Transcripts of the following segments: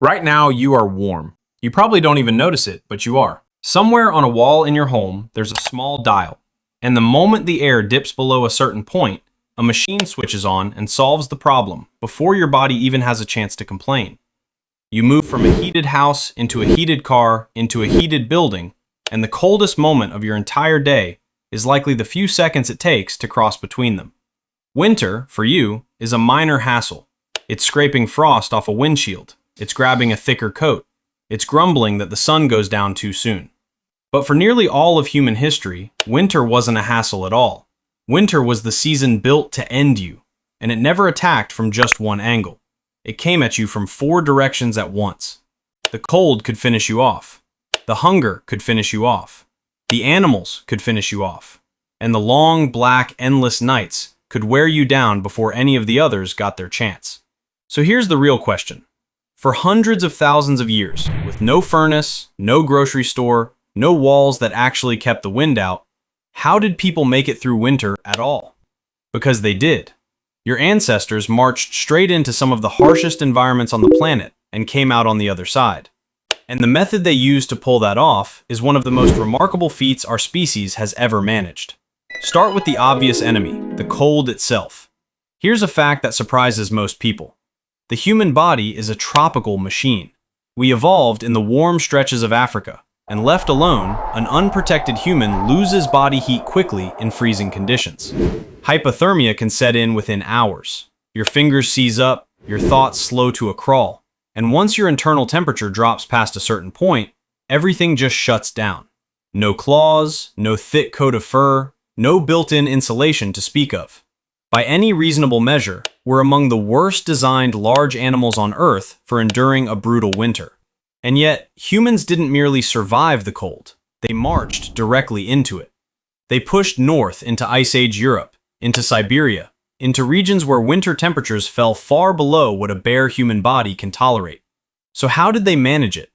Right now, you are warm. You probably don't even notice it, but you are. Somewhere on a wall in your home, there's a small dial. And the moment the air dips below a certain point, a machine switches on and solves the problem before your body even has a chance to complain. You move from a heated house into a heated car into a heated building, and the coldest moment of your entire day is likely the few seconds it takes to cross between them. Winter, for you, is a minor hassle. It's scraping frost off a windshield. It's grabbing a thicker coat. It's grumbling that the sun goes down too soon. But for nearly all of human history, winter wasn't a hassle at all. Winter was the season built to end you, and it never attacked from just one angle. It came at you from 4 directions at once. The cold could finish you off. The hunger could finish you off. The animals could finish you off. And the long, black, endless nights could wear you down before any of the others got their chance. So here's the real question. For hundreds of thousands of years, with no furnace, no grocery store, no walls that actually kept the wind out, how did people make it through winter at all? Because they did. Your ancestors marched straight into some of the harshest environments on the planet and came out on the other side. And the method they used to pull that off is one of the most remarkable feats our species has ever managed. Start with the obvious enemy, the cold itself. Here's a fact that surprises most people. The human body is a tropical machine. We evolved in the warm stretches of Africa, and left alone, an unprotected human loses body heat quickly in freezing conditions. Hypothermia can set in within hours. Your fingers seize up, your thoughts slow to a crawl, and once your internal temperature drops past a certain point, everything just shuts down. No claws, no thick coat of fur, no built-in insulation to speak of. By any reasonable measure, we're among the worst designed large animals on Earth for enduring a brutal winter. And yet, humans didn't merely survive the cold, they marched directly into it. They pushed north into Ice Age Europe, into Siberia, into regions where winter temperatures fell far below what a bare human body can tolerate. So how did they manage it?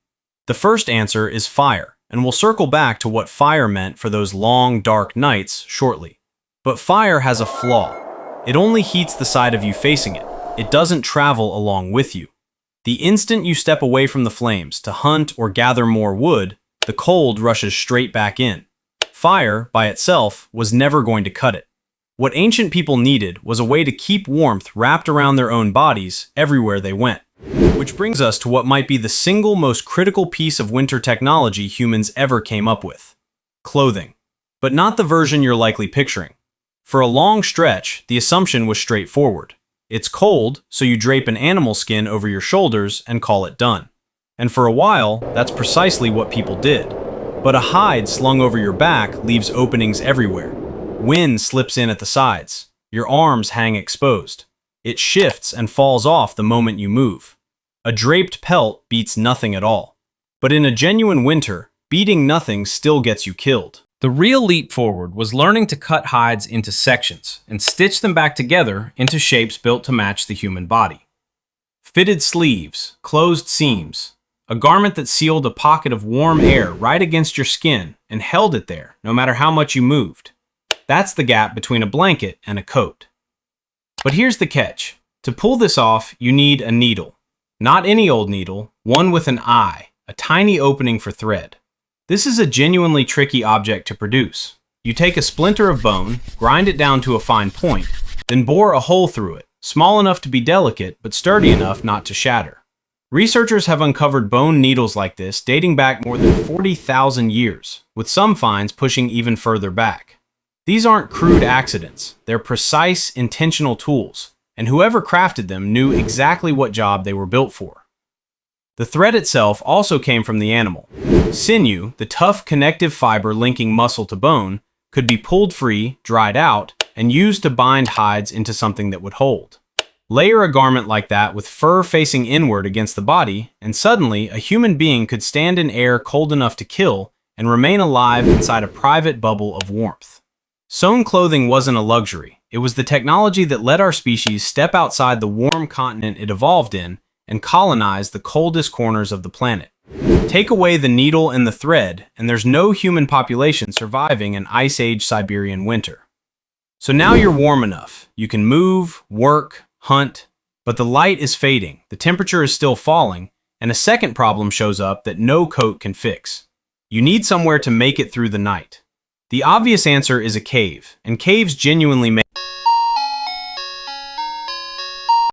The first answer is fire, and we'll circle back to what fire meant for those long, dark nights shortly. But fire has a flaw. It only heats the side of you facing it. It doesn't travel along with you. The instant you step away from the flames to hunt or gather more wood, the cold rushes straight back in. Fire, by itself, was never going to cut it. What ancient people needed was a way to keep warmth wrapped around their own bodies everywhere they went. Which brings us to what might be the single most critical piece of winter technology humans ever came up with. Clothing. But not the version you're likely picturing. For a long stretch, the assumption was straightforward. It's cold, so you drape an animal skin over your shoulders and call it done. And for a while, that's precisely what people did. But a hide slung over your back leaves openings everywhere. Wind slips in at the sides. Your arms hang exposed. It shifts and falls off the moment you move. A draped pelt beats nothing at all. But in a genuine winter, beating nothing still gets you killed. The real leap forward was learning to cut hides into sections and stitch them back together into shapes built to match the human body. Fitted sleeves, closed seams, a garment that sealed a pocket of warm air right against your skin and held it there no matter how much you moved. That's the gap between a blanket and a coat. But here's the catch. To pull this off, you need a needle. Not any old needle, one with an eye, a tiny opening for thread. This is a genuinely tricky object to produce. You take a splinter of bone, grind it down to a fine point, then bore a hole through it, small enough to be delicate but sturdy enough not to shatter. Researchers have uncovered bone needles like this dating back more than 40,000 years, with some finds pushing even further back. These aren't crude accidents, they're precise, intentional tools, and whoever crafted them knew exactly what job they were built for. The thread itself also came from the animal. Sinew, the tough connective fiber linking muscle to bone, could be pulled free, dried out, and used to bind hides into something that would hold. Layer a garment like that with fur facing inward against the body, and suddenly a human being could stand in air cold enough to kill and remain alive inside a private bubble of warmth. Sewn clothing wasn't a luxury. It was the technology that let our species step outside the warm continent it evolved in and colonize the coldest corners of the planet. Take away the needle and the thread, and there's no human population surviving an Ice Age Siberian winter. So now you're warm enough. You can move, work, hunt, but the light is fading, the temperature is still falling, and a second problem shows up that no coat can fix. You need somewhere to make it through the night. The obvious answer is a cave, and caves genuinely make